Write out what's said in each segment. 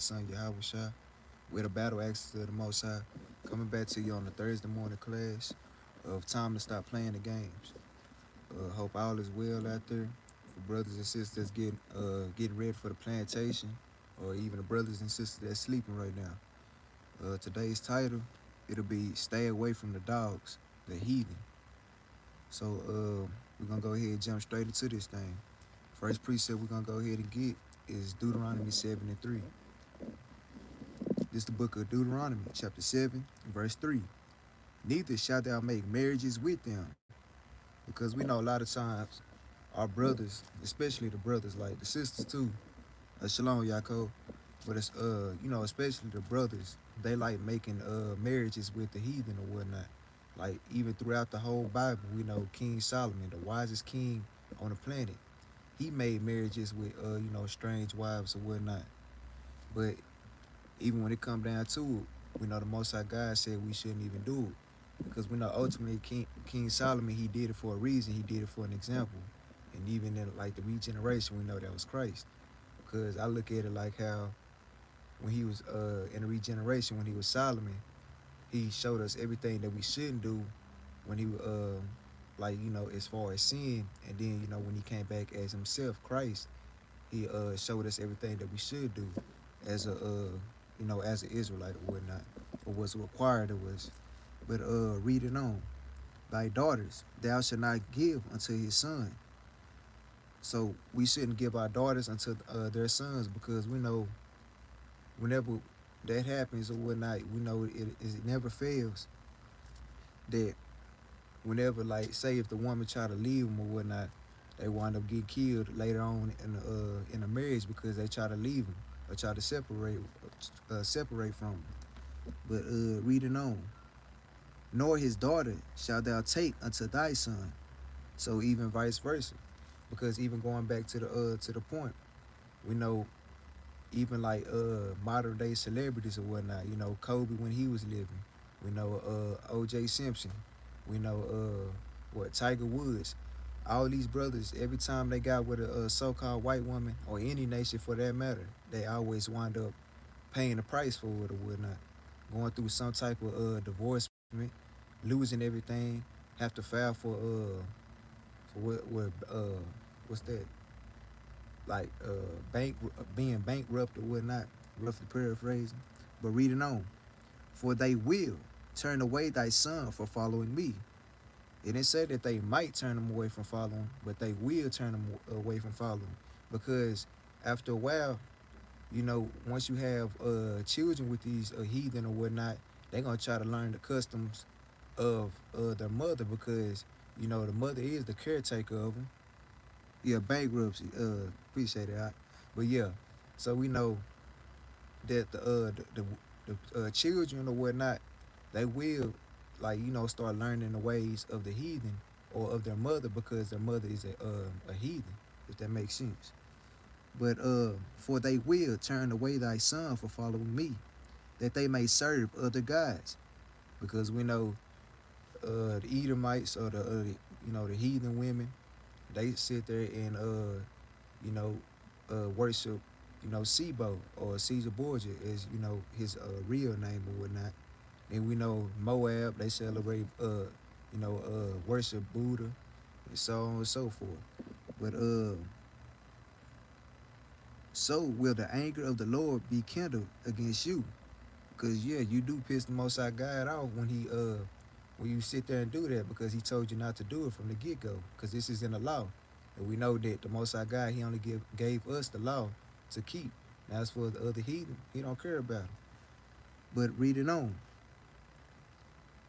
son Yahweh with the Battle Axes of the Most High, coming back to you on the Thursday morning class of time to stop playing the games. Hope all is well out there for brothers and sisters getting ready for the plantation, or even the brothers and sisters that's sleeping right now. Today's title, it'll be "Stay Away from the Dogs, the Heathen." So we're gonna go ahead and jump straight into this thing. First precept we're gonna go ahead and get is Deuteronomy 7:3. This is the book of Deuteronomy, chapter 7, verse 3. Neither shalt thou make marriages with them. Because we know a lot of times our brothers, especially the brothers, like the sisters too, Shalom Yaakov, but it's especially the brothers, they like making marriages with the heathen or whatnot. Like even throughout the whole Bible, we know King Solomon, the wisest king on the planet, he made marriages with strange wives or whatnot. But even when it come down to it, we know the Most High God said we shouldn't even do it because we know ultimately King Solomon, he did it for a reason. He did it for an example, and even in like the regeneration, we know that was Christ. Because I look at it like how when he was in the regeneration, when he was Solomon, he showed us everything that we shouldn't do when he as far as sin, and then when he came back as himself, Christ, he showed us everything that we should do as a as an Israelite or whatnot, or what's required of us. But read it on. Thy daughters thou shalt not give unto his son. So we shouldn't give our daughters unto their sons, because we know whenever that happens or whatnot, we know it never fails that whenever, like, say if the woman try to leave them or whatnot, they wind up getting killed later on in a marriage because they try to leave them or try to separate from them. But reading on, nor his daughter shalt thou take unto thy son. So even vice versa, because even going back to the point, we know even like modern day celebrities or whatnot. You know Kobe when he was living. We know O.J. Simpson. We know Tiger Woods. All these brothers, every time they got with a so-called white woman or any nation for that matter, they always wind up paying the price for it or whatnot, going through some type of divorcement, losing everything, have to file for what's that, like bank being bankrupt or whatnot, roughly paraphrasing. But reading on, for they will turn away thy son for following me. It didn't say that they might turn them away from following, but they will turn them away from following, because after a while, once you have children with these heathen or whatnot, they're gonna try to learn the customs of their mother, because the mother is the caretaker of them. Yeah, bankruptcy. Appreciate it. But yeah, so we know that the children or whatnot, they will start learning the ways of the heathen or of their mother, because their mother is a heathen, if that makes sense. But for they will turn away thy son for following me, that they may serve other gods, because we know the Edomites, or the heathen women, they sit there and you know worship Sibo, or Caesar Borgia, as his real name or whatnot. And we know Moab, they celebrate worship Buddha, and so on and so forth. But so will the anger of the Lord be kindled against you. Cause yeah, you do piss the Most High God off when you sit there and do that, because he told you not to do it from the get-go, because this is in the law. And we know that the Most High God, he only gave us the law to keep. Now, as for the other heathen, he don't care about it. But read it on.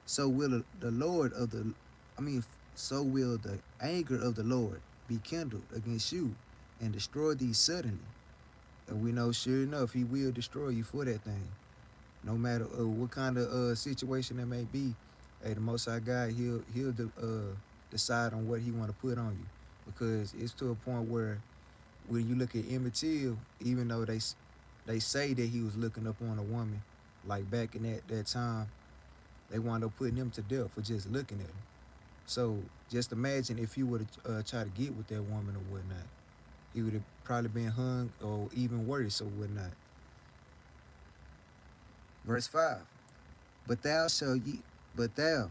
So will the Lord of the, I mean, so will the anger of the Lord be kindled against you and destroy thee suddenly. And we know, sure enough, he will destroy you for that thing. No matter what kind of situation it may be, hey, the Most High God, he'll decide on what he want to put on you, because it's to a point where when you look at Emmett Till, even though they say that he was looking up on a woman, like back in that time, they wound up putting him to death for just looking at him. So just imagine if he would have tried to get with that woman or whatnot, he would have probably been hung or even worse or whatnot. Verse 5. But thou shall ye, but thou,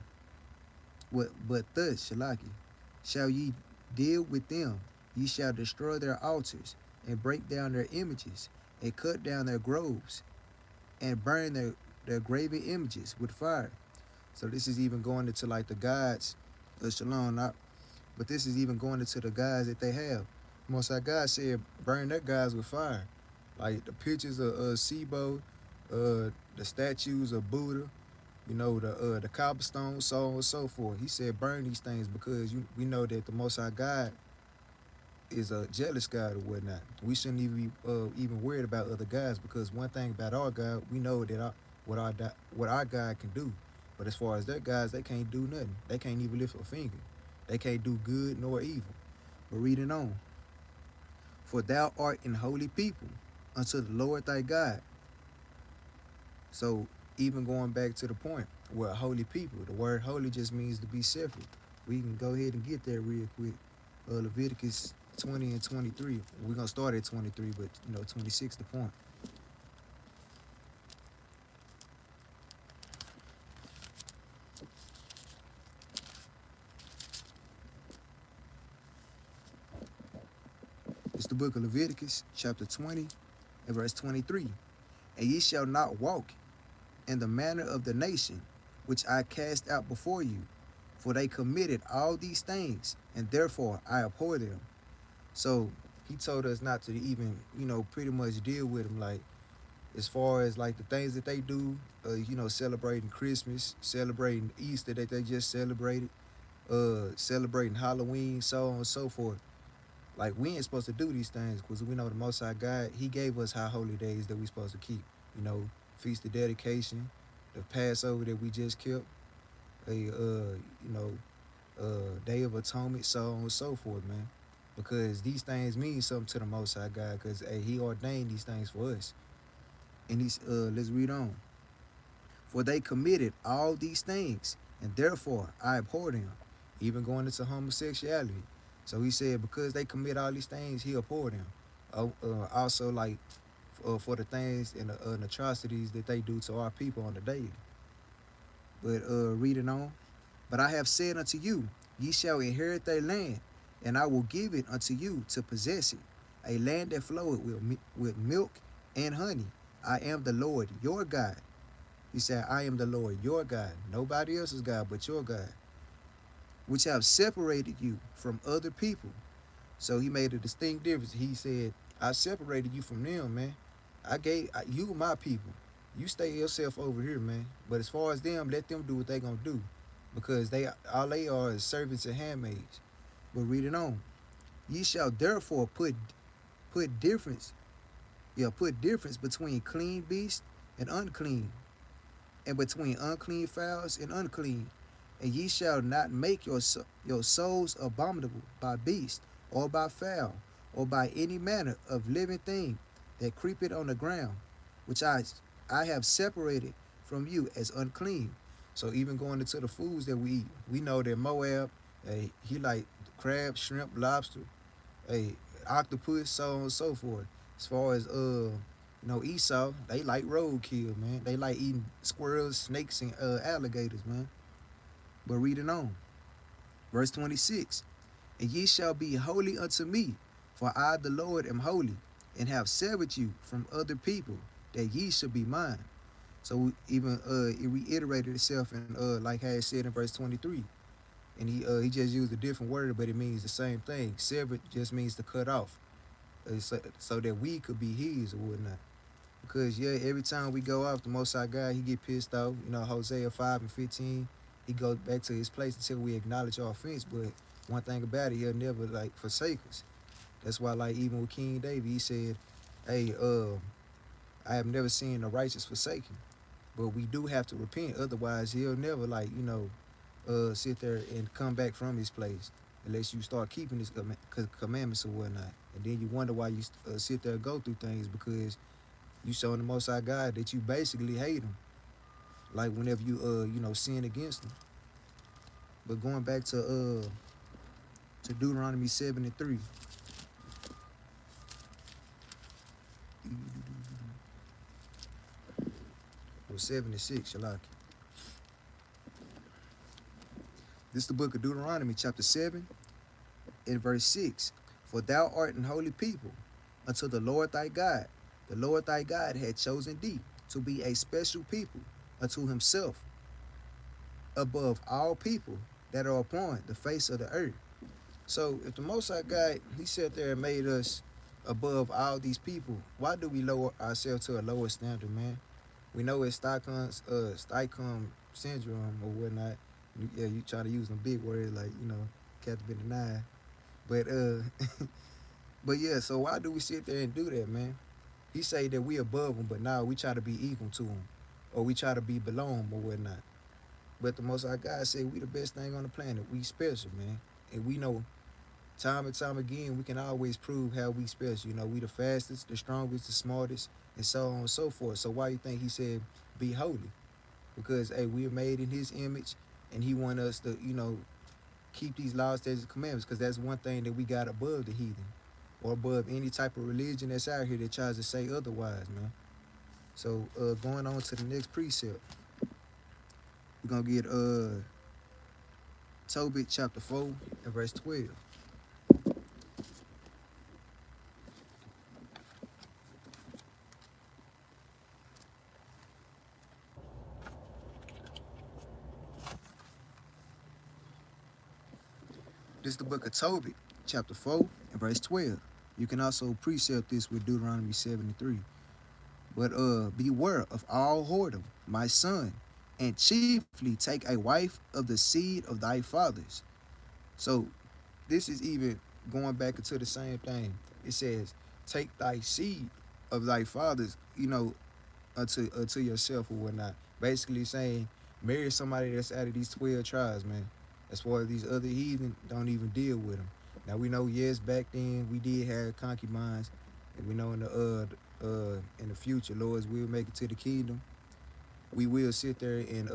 but thus, Shalaki, shall ye deal with them. Ye shall destroy their altars, and break down their images, and cut down their groves, and burn their graven images with fire. So this is even going into like the gods of Shalom, but this is even going into the gods that they have. Most High God said, burn their gods with fire. Like the pictures of Sibo, the statues of Buddha, the cobblestone, so on and so forth. He said, burn these things because we know that the Most High God is a jealous God or whatnot. We shouldn't even be even worried about other gods because one thing about our God, we know that what our God can do. But as far as their gods, they can't do nothing. They can't even lift a finger. They can't do good nor evil. But reading on, for thou art an holy people unto the Lord thy God. So even going back to the point, we're a holy people. The word holy just means to be separate. We can go ahead and get there real quick. Leviticus 20 and 23. We're going to start at 23, but 26 the point. It's the book of Leviticus, chapter 20 and verse 23. And ye shall not walk in the manner of the nation which I cast out before you, for they committed all these things, and therefore I abhor them. So he told us not to even, pretty much deal with them. Like, as far as like the things that they do, celebrating Christmas, celebrating Easter that they just celebrated, celebrating Halloween, so on and so forth. Like, we ain't supposed to do these things because we know the Most High God, he gave us high holy days that we supposed to keep. Feast of dedication, the Passover that we just kept, Day of Atonement, so on and so forth, man. Because these things mean something to the Most High God, because he ordained these things for us. And let's read on. For they committed all these things, and therefore I abhor them, even going into homosexuality. So he said, because they commit all these things, he abhor them. Also, like, for the things and the atrocities that they do to our people on the daily. But reading on. But I have said unto you, ye shall inherit their land, and I will give it unto you to possess it, a land that floweth with milk and honey. I am the Lord your God. He said, I am the Lord your God, nobody else's God but your God, which have separated you from other people. So he made a distinct difference. He said, I separated you from them, man. You my people. You stay yourself over here, man. But as far as them, let them do what they gonna do, because all they are is servants and handmaids. But reading on, ye shall therefore put difference, put difference between clean beasts and unclean, and between unclean fowls and unclean. And ye shall not make your souls abominable by beast, or by fowl, or by any manner of living thing that creepeth on the ground, which I have separated from you as unclean. So even going into the foods that we eat, we know that Moab, he like crab, shrimp, lobster, a octopus, so on and so forth. As far as Esau, they like roadkill, man. They like eating squirrels, snakes, and alligators, man. But reading on, verse 26, and ye shall be holy unto me, for I the Lord am holy, and have severed you from other people, that ye should be mine. So even it reiterated itself in like how it said in verse 23. And he just used a different word, but it means the same thing. Severed just means to cut off, so that we could be his or whatnot. Because every time we go off, the Most High God, he get pissed off. Hosea 5 and 15, he goes back to his place until we acknowledge our offense. But one thing about it, he'll never like forsake us. That's why, like, even with King David, he said, hey, I have never seen the righteous forsaken. But we do have to repent, otherwise he'll never sit there and come back from his place unless you start keeping his commandments or whatnot. And then you wonder why you sit there and go through things, because you showing the Most High God that you basically hate him. Like whenever you sin against him. But going back to Deuteronomy 7 and 3. 76, Shalaki. This is the book of Deuteronomy, chapter 7, and verse 6. For thou art an holy people unto the Lord thy God. The Lord thy God had chosen thee to be a special people unto himself above all people that are upon the face of the earth. So if the Most High God, he sat there and made us above all these people, why do we lower ourselves to a lower standard, man? We know it's Stockholm syndrome or whatnot. Yeah, you try to use them big words like, Capt Benaniyah. But but yeah, so why do we sit there and do that, man? He say that we above him, but now we try to be equal to him, or we try to be below him or whatnot. But the Most High God said we the best thing on the planet. We special, man, and we know time and time again we can always prove how we special. We the fastest, the strongest, the smartest, and so on and so forth. So why you think he said be holy? Because hey, we're made in his image, and he want us to keep these laws, statutes, and commandments. Because that's one thing that we got above the heathen, or above any type of religion that's out here that tries to say otherwise, man. So going on to the next precept, we're gonna get Tobit chapter 4 and verse 12. This is the book of Tobit, chapter 4 and verse 12. You can also precept this with Deuteronomy 73. But beware of all whoredom, my son, and chiefly take a wife of the seed of thy fathers. So this is even going back into the same thing. It says, take thy seed of thy fathers, unto yourself or whatnot. Basically saying, marry somebody that's out of these 12 tribes, man. As far as these other heathen, don't even deal with them. Now we know, yes, back then we did have concubines, and we know in the future, Lord's will make it to the kingdom. We will sit there and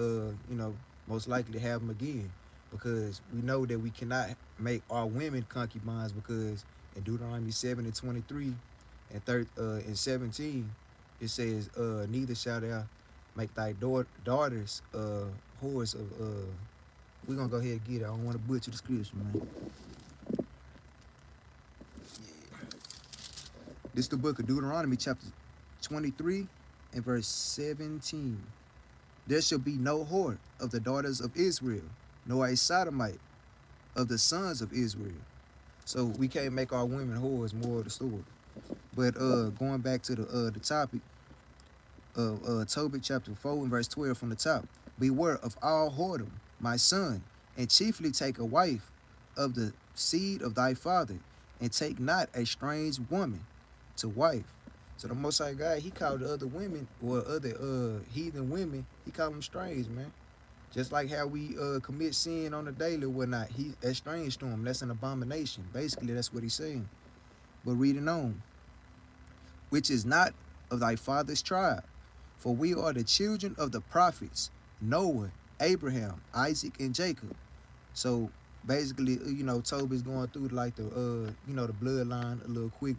most likely have them again, because we know that we cannot make our women concubines, because in Deuteronomy 7 and 23 and 17 it says, neither shall thou make thy daughters whores of we're gonna go ahead and get it. I don't want to butcher the scripture, man. Yeah. This is the book of Deuteronomy chapter 23 and verse 17. There shall be no whore of the daughters of Israel, nor a sodomite of the sons of Israel. So we can't make our women whores, more of the story. But going back to the topic of Tobit chapter 4 and verse 12 from the top. Beware of all whoredom, my son, and chiefly take a wife of the seed of thy father, and take not a strange woman to wife. So the Most High God, he called the other women, or other heathen women, he called them strange, man. Just like how we commit sin on the daily or whatnot, he estranged to them. That's an abomination. Basically, that's what he's saying. But reading on, which is not of thy father's tribe, for we are the children of the prophets, Noah, Abraham, Isaac, and Jacob. So basically, Tobit's going through like the bloodline, a little quick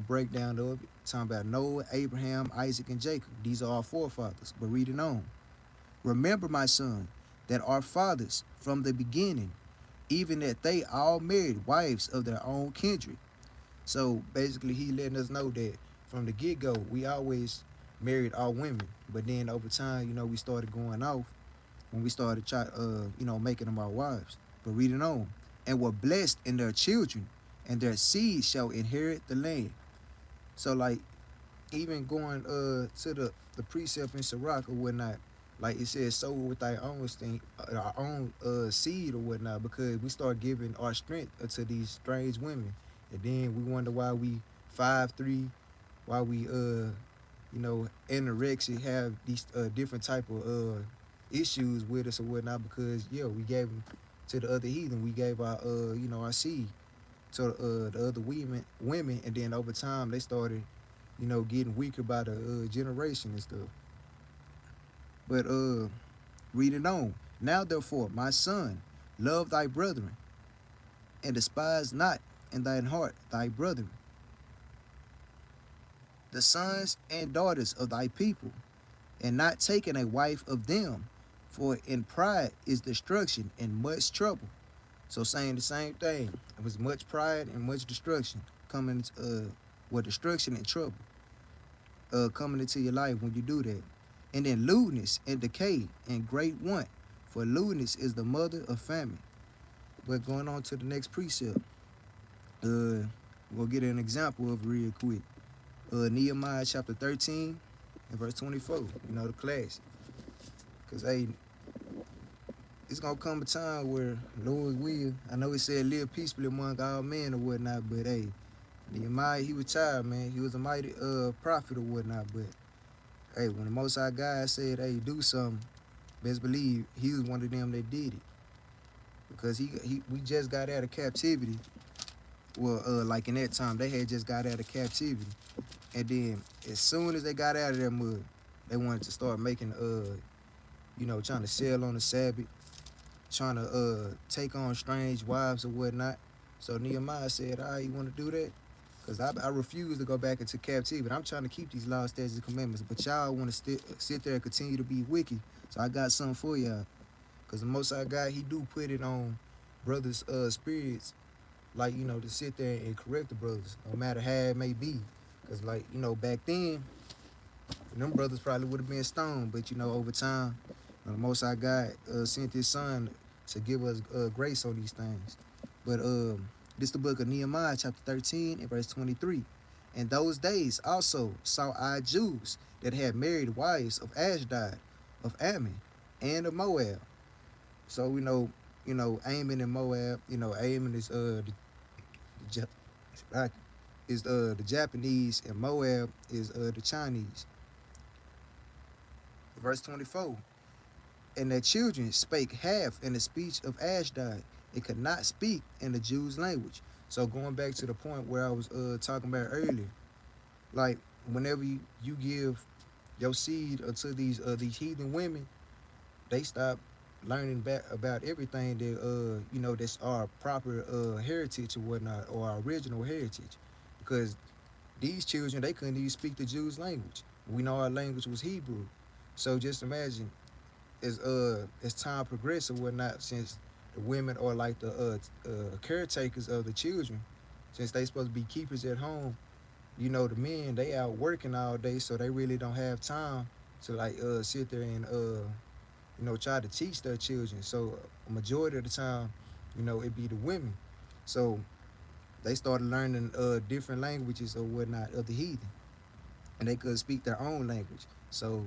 breakdown of it. Talking about Noah, Abraham, Isaac, and Jacob. These are our forefathers. But reading on. Remember, my son, that our fathers from the beginning, even that they all married wives of their own kindred. So basically, he letting us know that from the get-go, we always married our women. But then over time, we started going off when we started making them our wives. But reading on, and were blessed in their children, and their seed shall inherit the land. So like, even going to the precept in Sirach or whatnot, like it says, sow with thy own our own seed or whatnot, because we start giving our strength to these strange women, and then we wonder why we 5'3", why we anorexic, have these different type of issues with us or whatnot, because we gave them to the other heathen. We gave our our seed to the other women, and then over time they started getting weaker by the generation and stuff. But reading on. Now therefore, my son, love thy brethren, and despise not in thine heart thy brethren, the sons and daughters of thy people, and not taking a wife of them, for in pride is destruction and much trouble. So saying the same thing. It was much pride and much destruction coming, destruction and trouble, coming into your life when you do that. And then lewdness and decay and great want, for lewdness is the mother of famine. But going on to the next precept, we'll get an example of real quick. Nehemiah chapter 13 and verse 24. You know the class. Cause hey, it's gonna come a time where Lord will. I know it said live peaceably among all men or whatnot, but hey, Nehemiah, he was tired, man. He was a mighty prophet or whatnot, but hey, when the Most High God said, hey, do something, best believe he was one of them that did it. Because we just got out of captivity. Well, like in that time, they had just got out of captivity. And then as soon as they got out of that mud, they wanted to start making, trying to sell on the Sabbath, trying to take on strange wives or whatnot. So Nehemiah said, all right, you want to do that? Because I refuse to go back into captivity. I'm trying to keep these laws, statutes, and commandments, but y'all want to sit there and continue to be wicked. So I got something for y'all. Because the Most High God, he do put it on brothers' spirits, like, to sit there and correct the brothers, no matter how it may be. Because, like, back then, them brothers probably would have been stoned. But, over time, the Most High God sent his son to give us grace on these things. But this the book of Nehemiah, chapter 13, and verse 23. In those days also saw I Jews that had married wives of Ashdod, of Ammon, and of Moab. So we know, Ammon and Moab, Ammon is the Japanese, and Moab is the Chinese. Verse 24. And their children spake half in the speech of Ashdod, and could not speak in the Jews' language. So going back to the point where I was talking about earlier, like whenever you give your seed to these heathen women, they stop learning back about everything that that's our proper heritage or whatnot, or our original heritage, because these children, they couldn't even speak the Jews' language. We know our language was Hebrew. So just imagine, as time progressed or whatnot, since the women are like the caretakers of the children, since they supposed to be keepers at home, the men, they out working all day, so they really don't have time to like sit there and try to teach their children. So a majority of the time, it be the women. So they started learning different languages or whatnot of the heathen, and they could speak their own language. So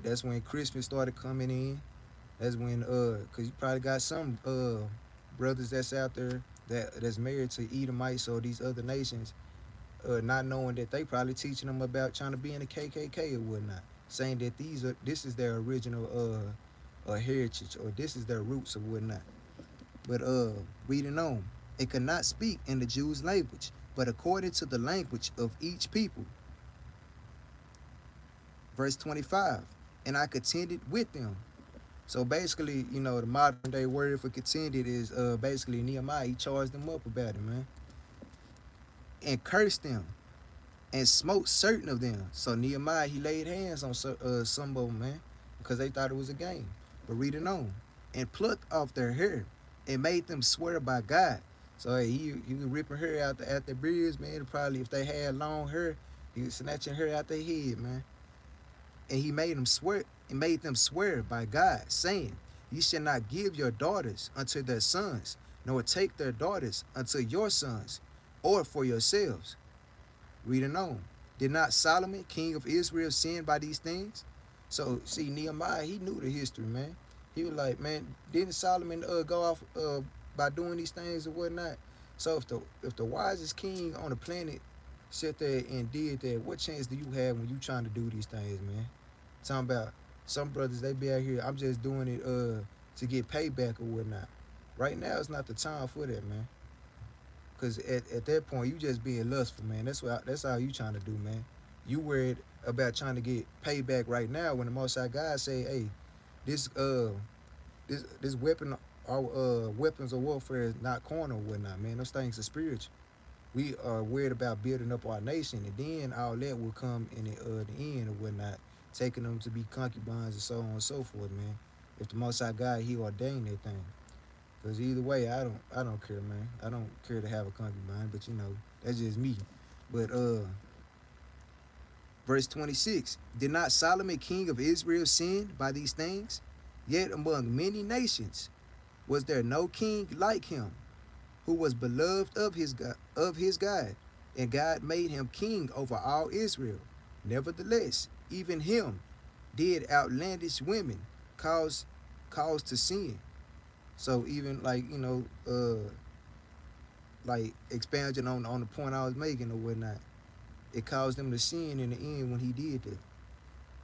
that's when Christmas started coming in. That's when cause you probably got some brothers that's out there that's married to Edomites or these other nations, not knowing that they probably teaching them about trying to be in the KKK or whatnot, saying that this is their original heritage, or this is their roots or whatnot. But reading on, it could not speak in the Jews' language, but according to the language of each people. Verse 25, and I contended with them. So basically, the modern day word for contended is basically Nehemiah. He charged them up about it, man, and cursed them and smote certain of them. So Nehemiah, he laid hands on some of them, man, because they thought it was a game. But reading on, and plucked off their hair and made them swear by God. So hey, he was ripping hair out their beards, man. Probably if they had long hair, he was snatching hair out their head, man. And he made them swear by God, saying, ye shall not give your daughters unto their sons, nor take their daughters unto your sons, or for yourselves. Reading on. Did not Solomon, king of Israel, sin by these things? So, see, Nehemiah, he knew the history, man. He was like, man, didn't Solomon go off by doing these things or whatnot? So if the wisest king on the planet sat there and did that, what chance do you have when you trying to do these things, man? Talking about some brothers, they be out here, I'm just doing it to get payback or whatnot. Right now, it's not the time for that, man. Because at that point, you just being lustful, man. That's all you trying to do, man. You worried about trying to get payback right now when the Most High God say, hey, this weapon, our weapons of warfare is not carnal or whatnot, man. Those things are spiritual. We are worried about building up our nation, and then all that will come in the end or whatnot taking them to be concubines and so on and so forth, man. If the Most High God, He ordained that thing. Cause either way, I don't care, man. I don't care to have a concubine, but that's just me. But verse 26, did not Solomon, king of Israel, sin by these things? Yet among many nations was there no king like him, who was beloved of his God, and God made him king over all Israel. Nevertheless, even him did outlandish women cause cause to sin. So even like expansion on the point I was making or whatnot, it caused him to sin in the end when he did that.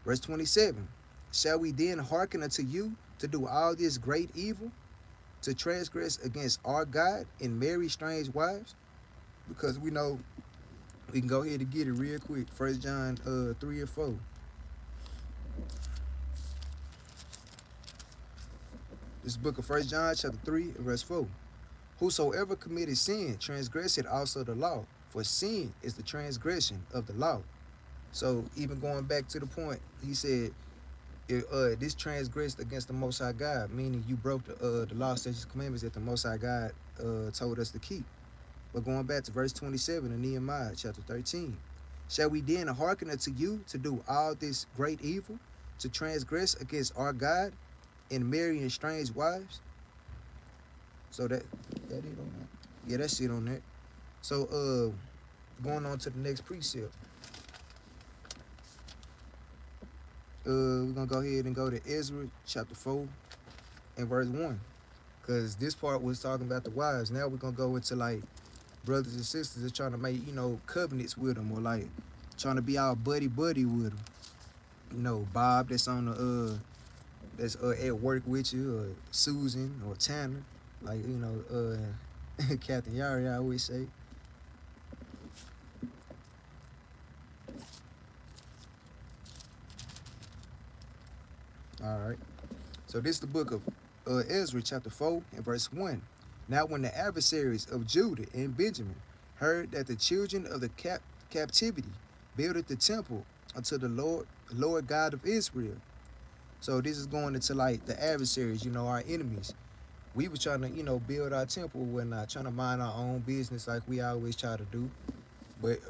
Verse 27, shall we then hearken unto you to do all this great evil, to transgress against our God and marry strange wives? Because we know we can go ahead and get it real quick. 1 John 3 and 4. This book of 1 John chapter 3 and verse 4. Whosoever committed sin transgressed also the law, for sin is the transgression of the law. So even going back to the point, he said, this transgressed against the Most High God, meaning you broke the law, statutes, commandments that the Most High God told us to keep. But going back to verse 27 in Nehemiah chapter 13, shall we then hearken unto you to do all this great evil, to transgress against our God and marrying strange wives? So that it on that. Yeah, that's it on that. So going on to the next precept. We're gonna go ahead and go to Ezra chapter 4 and verse 1. Cause this part was talking about the wives. Now we're gonna go into like brothers and sisters that's trying to make, covenants with them, or like trying to be our buddy with them. Bob that's on the that's at work with you, or Susan or Tanner, like Captain Yari, I always say. All right. So this is the book of Ezra chapter 4 and verse 1. Now when the adversaries of Judah and Benjamin heard that the children of the captivity builded the temple unto the Lord God of Israel. So this is going into like the adversaries, our enemies. We were trying to, build our temple and whatnot, trying to mind our own business like we always try to do. But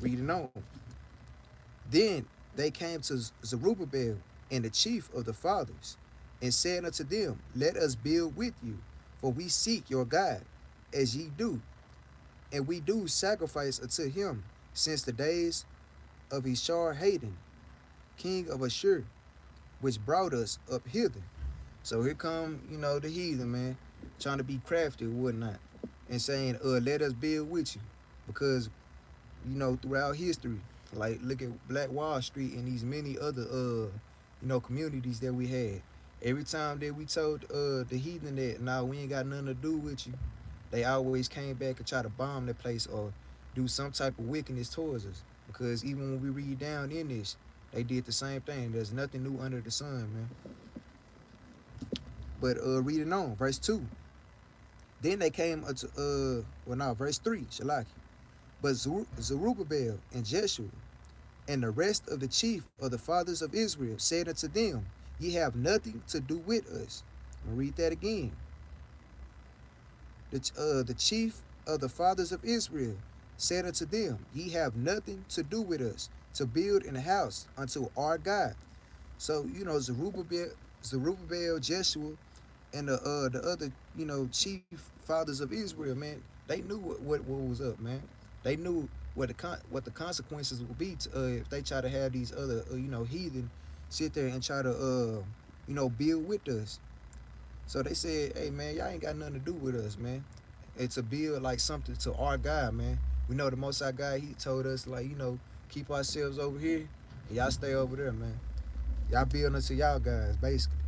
reading on. Then they came to Zerubbabel and the chief of the fathers, and said unto them, let us build with you, for we seek your God, as ye do, and we do sacrifice unto him since the days of Esarhaddon, king of Ashur, which brought us up hither. So here come, the heathen, man, trying to be crafty or whatnot, and saying, let us build with you. Because, throughout history, like look at Black Wall Street and these many other communities that we had. Every time that we told the heathen that nah, we ain't got nothing to do with you, they always came back and tried to bomb that place or do some type of wickedness towards us. Because even when we read down in this, they did the same thing. There's nothing new under the sun, man. But reading on, verse 2. Then they came to verse 3, Shalaki. But Zerubbabel and Jeshua and the rest of the chief of the fathers of Israel said unto them, ye have nothing to do with us. I'll read that again. The chief of the fathers of Israel said unto them, ye have nothing to do with us, to build an house unto our God. So, Zerubbabel, Jeshua, and the other, chief fathers of Israel, man, they knew what was up, man. They knew what the consequences would be if they try to have these other, heathen sit there and try to, build with us. So they said, hey, man, y'all ain't got nothing to do with us, man. It's a build like something to our God, man. We know the Most High God, he told us, like, keep ourselves over here and y'all stay over there, man. Y'all build unto y'all guys, basically.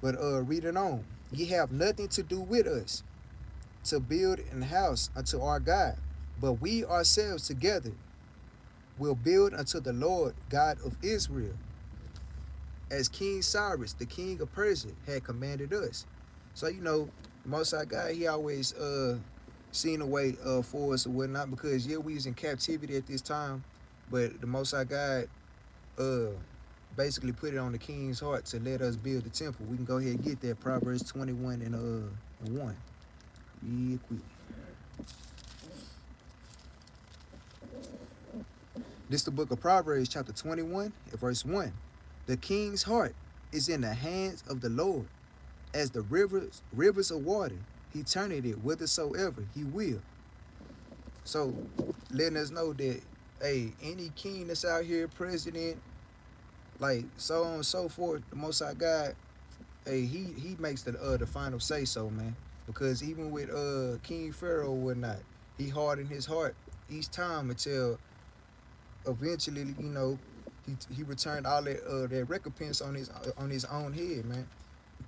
But reading on, ye have nothing to do with us, to build an house unto our God, but we ourselves together will build unto the Lord God of Israel, as King Cyrus, the king of Persia, had commanded us. So, Most High God, he always seen a way for us or whatnot, because, yeah, we was in captivity at this time, but the Most High God basically put it on the king's heart to let us build the temple. We can go ahead and get that. Proverbs 21 and 1. Real quick. This the book of Proverbs, chapter 21, and verse 1. The king's heart is in the hands of the Lord, as the rivers of water. He turneth it whithersoever he will. So, letting us know that, hey, any king that's out here, president, like so on and so forth, the Most High God, hey, he makes the final say so, man. Because even with King Pharaoh or whatnot, he hardened his heart each time until eventually, he returned all that recompense on his own head, man.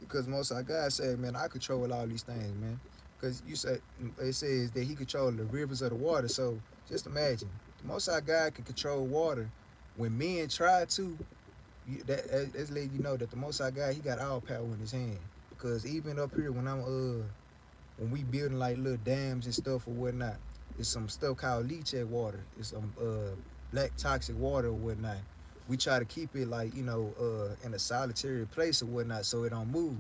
Because Most High God said, man, I control all these things, man. Because it says that he controlled the rivers of the water. So just imagine, the Most High God can control water. When men try to, that's letting you know that the Most High God, he got all power in his hand. Because even up here, when we building like little dams and stuff or whatnot, it's some stuff called leachate water. It's some black toxic water or whatnot. We try to keep it like, in a solitary place or whatnot so it don't move.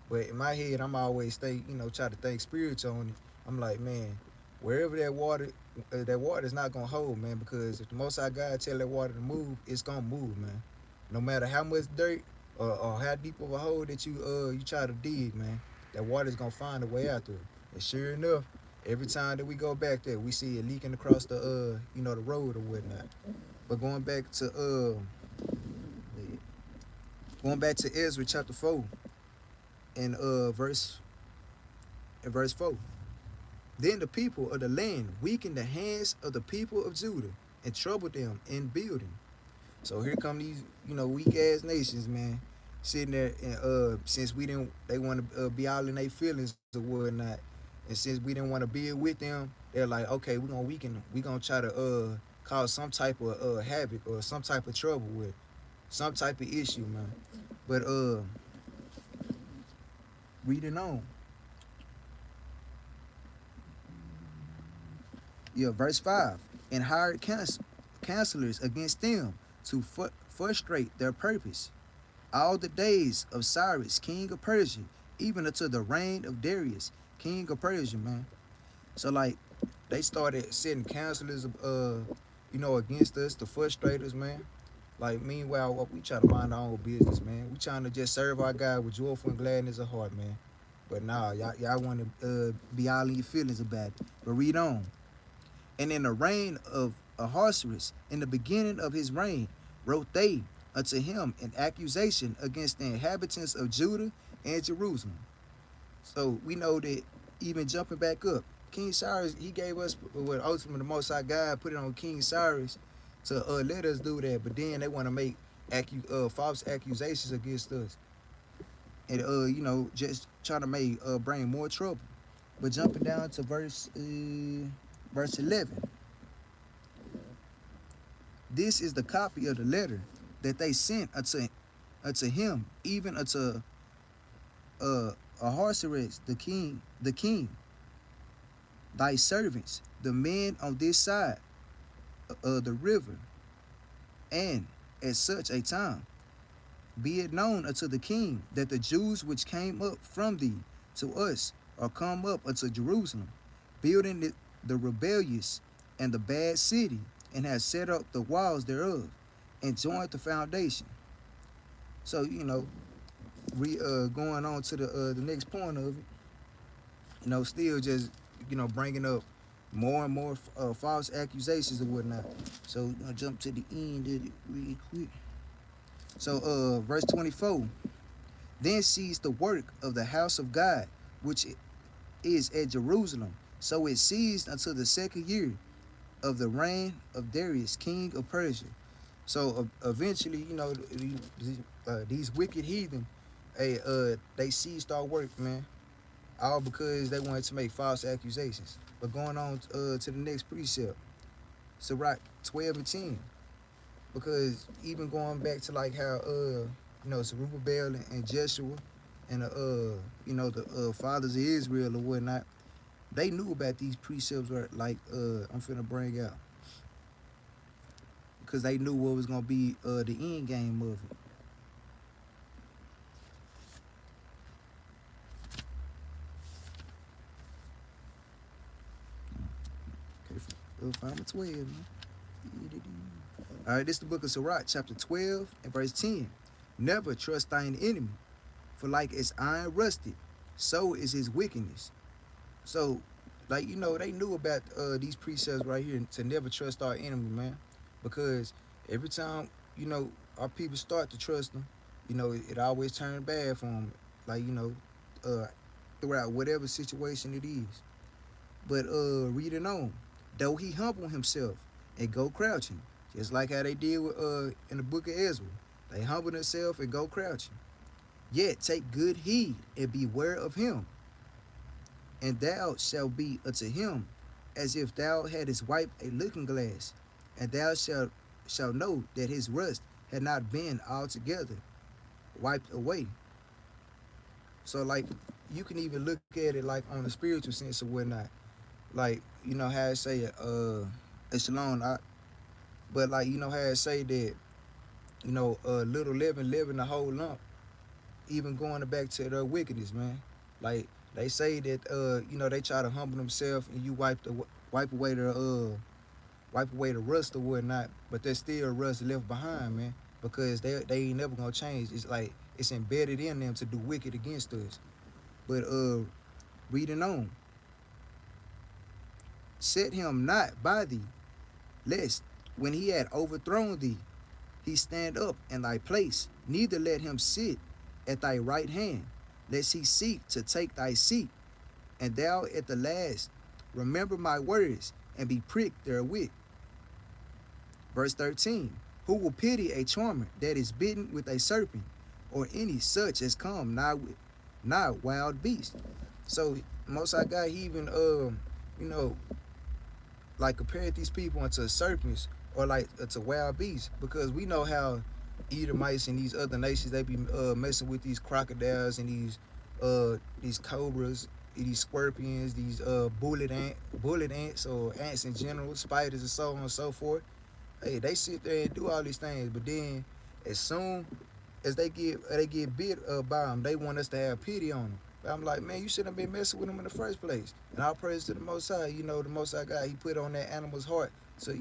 But in my head, I'm always try to think spiritual on it. I'm like, man, wherever that water is not gonna hold, man, because if the Most High God tell that water to move, it's gonna move, man. No matter how much dirt or how deep of a hole that you try to dig, man, that water's gonna find a way out there. And sure enough, every time that we go back there, we see it leaking across the road or whatnot. But going back to Ezra chapter 4 and verse 4. Then the people of the land weakened the hands of the people of Judah and troubled them in building. So here come these, weak ass nations, man, sitting there, and since they want to be all in their feelings or whatnot, and since we didn't want to build with them, they're like, okay, we're gonna weaken them. We're gonna try to cause some type of havoc or some type of trouble with some type of issue, man. But reading on, yeah, verse 5, and hired counselors against them to frustrate their purpose all the days of Cyrus, king of Persia, even until the reign of Darius, king of Persia, man. So like they started sending counselors against us to frustrate us, man. Like meanwhile, we try to mind our own business, man. We trying to just serve our God with joyful and gladness of heart, man. But nah, y'all want to be all in your feelings about it. But read on. And in the reign of Ahasuerus, in the beginning of his reign, wrote they unto him an accusation against the inhabitants of Judah and Jerusalem. So we know that even jumping back up, King Cyrus, he gave us what ultimately the Most High God put it on King Cyrus to let us do that. But then they want to make false accusations against us, and just trying to bring more trouble. But jumping down to verse 11. This is the copy of the letter that they sent unto him, even unto Ahasuerus the king, thy servants, the men on this side of the river, and at such a time be it known unto the king that the Jews which came up from thee to us are come up unto Jerusalem, building the rebellious and the bad city, and have set up the walls thereof, and joined the foundation. So going on to the next point of it, still just bringing up more and more false accusations and whatnot. So I'll jump to the end of it real quick. So verse 24. Then ceased the work of the house of God, which is at Jerusalem. So it ceased until the second year of the reign of Darius, king of Persia. So eventually, these wicked heathen, they ceased our work, man. All because they wanted to make false accusations. But going on to the next precept, Sirach 12 and 10. Because even going back to like how Jerubbaal and Jeshua and the fathers of Israel or whatnot, they knew about these precepts were like I'm finna bring out. Because they knew what was gonna be the end game of it. Find my 12, man. All right, this is the book of Sirach, chapter 12 and verse 10. Never trust thine enemy, for like as iron rusted, so is his wickedness. So, like, they knew about these precepts right here to never trust our enemy, man. Because every time, our people start to trust them, it always turns bad for them. Like, uh, throughout whatever situation it is. But reading on, though he humble himself and go crouching, just like how they did with, in the book of Ezra. They humble themselves and go crouching. Yet take good heed and beware of him, and thou shalt be unto him as if thou hadst wiped a looking glass, and thou shalt know that his rust had not been altogether wiped away. So, like, you can even look at it like on a spiritual sense or whatnot. Like, how I say it, shalom, but like, how I say that, little living the whole lump, even going back to their wickedness, man. Like, they say that, they try to humble themselves and you wipe away the rust or whatnot, but there's still rust left behind, man, because they ain't never gonna change. It's like it's embedded in them to do wicked against us. But reading on, set him not by thee, lest when he had overthrown thee, he stand up in thy place. Neither let him sit at thy right hand, lest he seek to take thy seat. And thou at the last remember my words and be pricked therewith. Verse 13, who will pity a charmer that is bitten with a serpent, or any such as come not wild beast? So Most High God, he even like compared these people into serpents or like to wild beasts, because we know how Edomites and these other nations, they be messing with these crocodiles and these cobras, these scorpions, these bullet ants or ants in general, spiders and so on and so forth. Hey, they sit there and do all these things, but then as soon as they get bit by them, they want us to have pity on them. But I'm like, man, you shouldn't have been messing with them in the first place. And all praise to the Most High. The Most High God, he put on that animal's heart to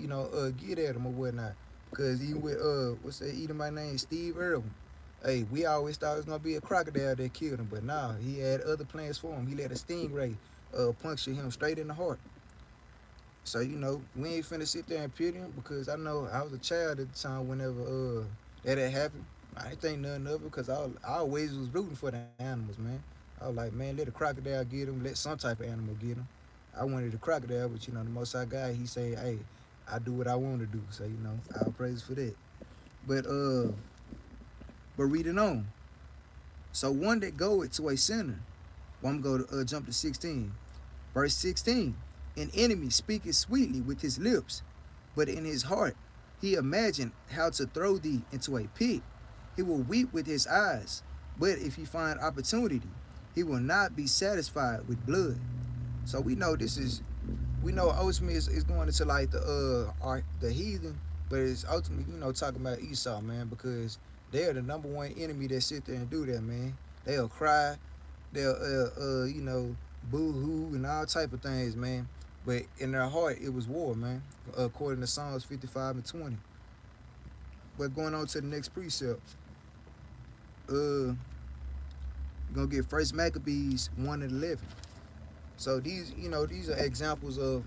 get at them or whatnot. Because even with what's that Edomite name, Steve Irwin. Hey, we always thought it was gonna be a crocodile that killed him, but nah, he had other plans for him. He let a stingray puncture him straight in the heart. So, we ain't finna sit there and pity him, because I know I was a child at the time whenever that had happened. I ain't think nothing of it, because I always was rooting for the animals, man. I was like, man, let a crocodile get him, let some type of animal get him. I wanted a crocodile, but the Most High God, he say, hey, I do what I want to do. So, I'll praise for that. But reading on. So one that goeth to a sinner. Well, I'm going to jump to 16. Verse 16. An enemy speaketh sweetly with his lips, but in his heart he imagined how to throw thee into a pit. He will weep with his eyes, but if he find opportunity, he will not be satisfied with blood. So we know ultimately is going into like the heathen, but it's ultimately, talking about Esau, man, because they're the number one enemy that sit there and do that, man. They'll cry, they'll boo-hoo and all type of things, man. But in their heart, it was war, man, according to Psalms 55 and 20. But going on to the next precept, we're gonna get First Maccabees 1 and 11. So these are examples of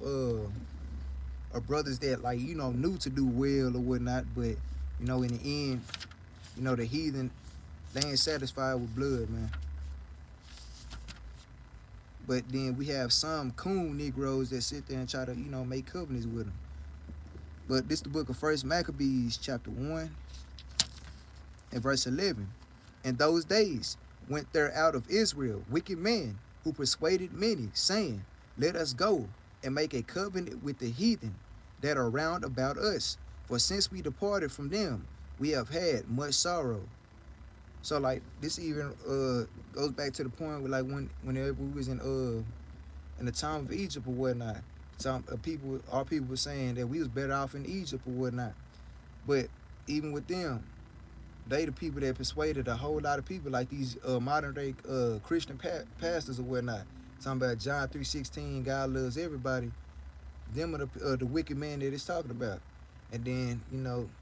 brothers that knew to do well or whatnot, but in the end, the heathen, they ain't satisfied with blood, man. But then we have some coon Negroes that sit there and try to, make covenants with them. But this is the book of First Maccabees, chapter 1, and verse 11. In those days went there out of Israel wicked men who persuaded many, saying, let us go and make a covenant with the heathen that are round about us. For since we departed from them, we have had much sorrow. So like this even goes back to the point where like whenever we was in the time of Egypt or whatnot, some our people were saying that we was better off in Egypt or whatnot. But even with them, they the people that persuaded a whole lot of people, like these modern day Christian pastors or whatnot. Talking about John 3:16, God loves everybody. Them are the wicked man that it's talking about. And then,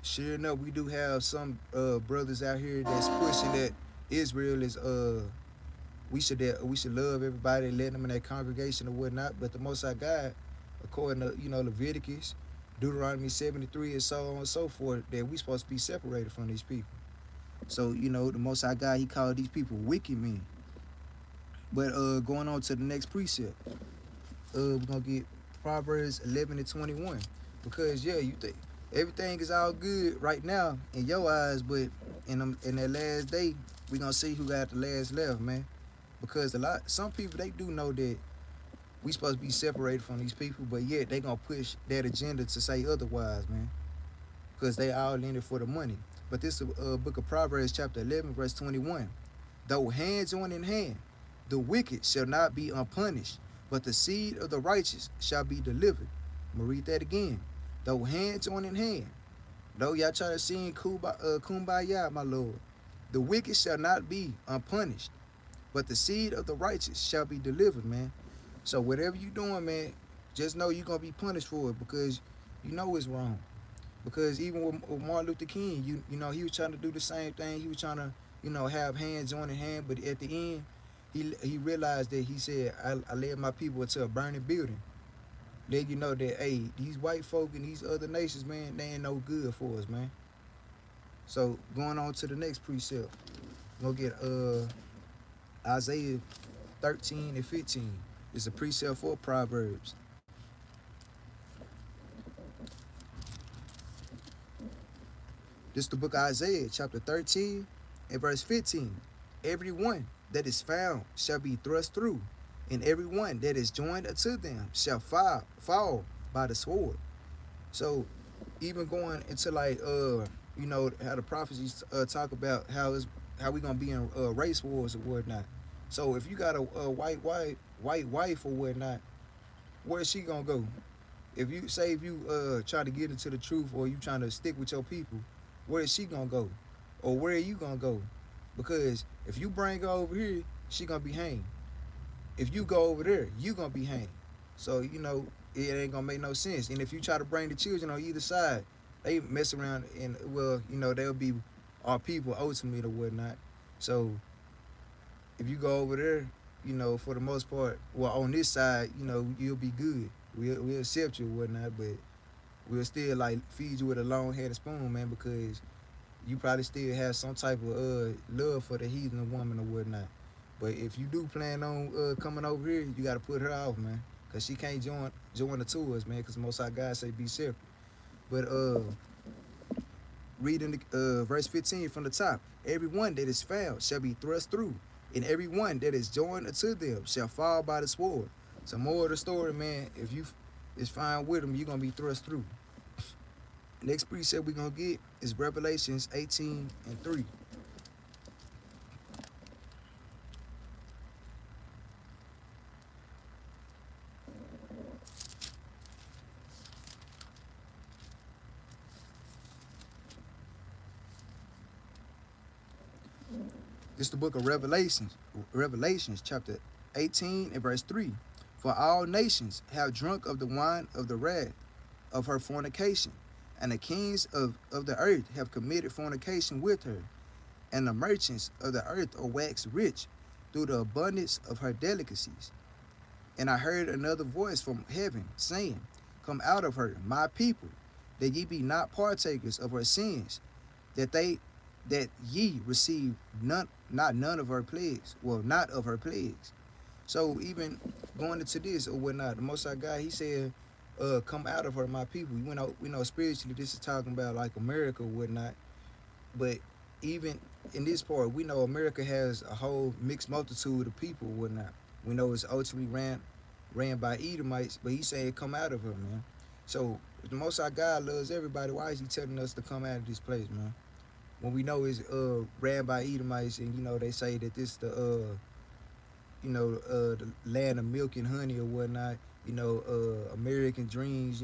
sure enough, we do have some brothers out here that's pushing that Israel is we should love everybody, let them in that congregation or whatnot. But the Most High God, according to Leviticus, Deuteronomy 73, and so on and so forth, that we supposed to be separated from these people. So the Most High God, He called these people wicked men. But going on to the next precept, we're gonna get Proverbs 11 and 21, because you think everything is all good right now in your eyes, but in that last day, we gonna see who got the last left, man. Because some people, they do know that we supposed to be separated from these people, but yet they gonna push that agenda to say otherwise, man. Because they all in it for the money. But this book of Proverbs chapter 11 verse 21. Though hands on in hand, the wicked shall not be unpunished, but the seed of the righteous shall be delivered. I'm gonna read that again. Though hands on in hand, though y'all try to sing kumbaya, my Lord, the wicked shall not be unpunished, but the seed of the righteous shall be delivered, man. So whatever you doing, man, just know you're gonna be punished for it, because you know it's wrong. Because even with Martin Luther King, he was trying to do the same thing. He was trying to, have hands on in hand, but at the end, he realized that he said, I led my people into a burning building. Let you know that, hey, these white folk and these other nations, man, they ain't no good for us, man. So going on to the next precept, we'll get Isaiah 13 and 15. It's a precept for Proverbs. This is the book of Isaiah, chapter 13 and verse 15. Everyone that is found shall be thrust through, and everyone that is joined unto them shall fall by the sword. So even going into how the prophecies talk about how we gonna be in race wars or whatnot. So if you got a white wife or whatnot, where's she gonna go? If you try to get into the truth, or you trying to stick with your people, where is she gonna go? Or where are you gonna go? Because if you bring her over here, she gonna be hanged. If you go over there, you gonna be hanged. So it ain't gonna make no sense. And if you try to bring the children on either side, they mess around and they'll be our people ultimately or whatnot. So if you go over there, for the most part, well, on this side, you'll be good. We'll accept you or whatnot, but we'll still feed you with a long-headed spoon, man, because you probably still have some type of love for the heathen woman or whatnot. But if you do plan on coming over here, you got to put her off, man, because she can't join the tours, man, because Most High God say be separate. But reading the verse 15 from the top, everyone that is found shall be thrust through, and everyone that is joined unto them shall fall by the sword. So more of the story, man, if you is fine with them, you're going to be thrust through. Next precept we're going to get is Revelations 18 and 3. This is the book of Revelations chapter 18 and verse 3. For all nations have drunk of the wine of the wrath of her fornication, and the kings of the earth have committed fornication with her, and the merchants of the earth are waxed rich through the abundance of her delicacies. And I heard another voice from heaven saying, Come out of her, my people, that ye be not partakers of her sins, that ye receive not none of her plagues, well, not of her plagues. So even going into this or whatnot, the Most High God, He said, come out of her, my people. We know spiritually this is talking about like America or whatnot. But even in this part, we know America has a whole mixed multitude of people or whatnot. We know it's ultimately ran by Edomites, but He said come out of her, man. So if the Most High God loves everybody, why is He telling us to come out of this place, man? When we know it's ran by Edomites, and they say that this the the land of milk and honey or whatnot, American dreams,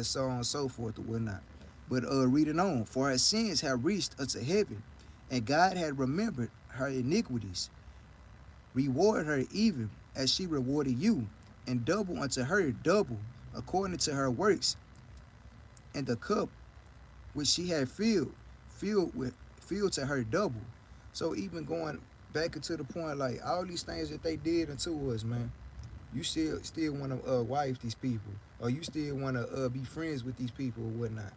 so on and so forth or whatnot. But reading on, for her sins have reached unto heaven, and God had remembered her iniquities. Reward her even as she rewarded you, and double unto her double according to her works, and the cup which she had filled to her double. So even going back into the point, like all these things that they did unto us, man, you still want to wife these people, or you still want to be friends with these people or whatnot,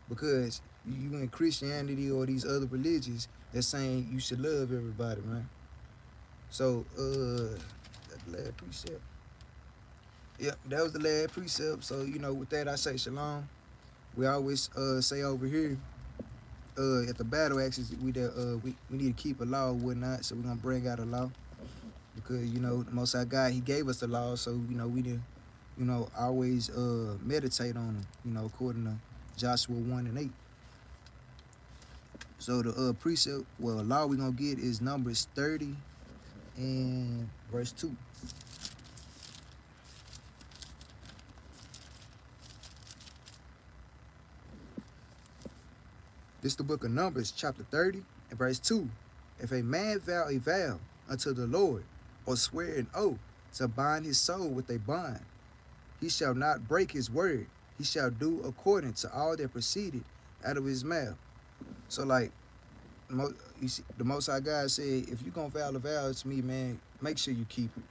because you in Christianity or these other religions that's saying you should love everybody, man. So that last precept. Yep, that was the last precept. So with that, I say shalom. We always say over here at the battle axes we need to keep a law or whatnot. So we're gonna bring out a law because the Most High God, He gave us the law. So we need always meditate on them. According to Joshua 1:8. So the precept, law we're gonna get is Numbers 30 and verse 2. This is the book of Numbers, chapter 30 and verse 2. If a man vow a vow unto the Lord, or swear an oath to bind his soul with a bond, he shall not break his word. He shall do according to all that proceeded out of his mouth. So like, you see, the Most High God said, if you gonna vow a vow to me, man, make sure you keep it.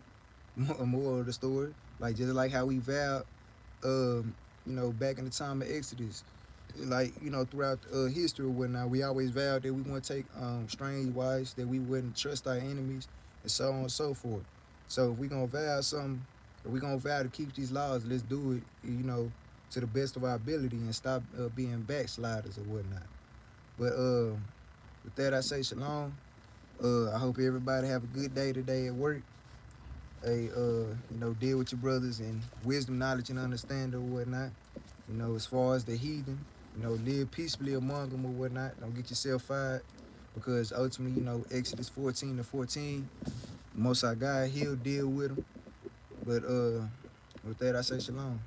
More of the story, like just like how we vowed, back in the time of Exodus, like throughout history or whatnot, we always vowed that we wouldn't take strange wives, that we wouldn't trust our enemies, and so on and so forth. So if we gonna vow something, if we gonna vow to keep these laws, let's do it, to the best of our ability and stop being backsliders or whatnot. But with that, I say shalom. I hope everybody have a good day today at work. Hey, deal with your brothers in wisdom, knowledge, and understanding or whatnot. As far as the heathen, live peacefully among them or whatnot. Don't get yourself fired, because ultimately, Exodus 14:14, Most High God, He'll deal with them. But with that, I say shalom.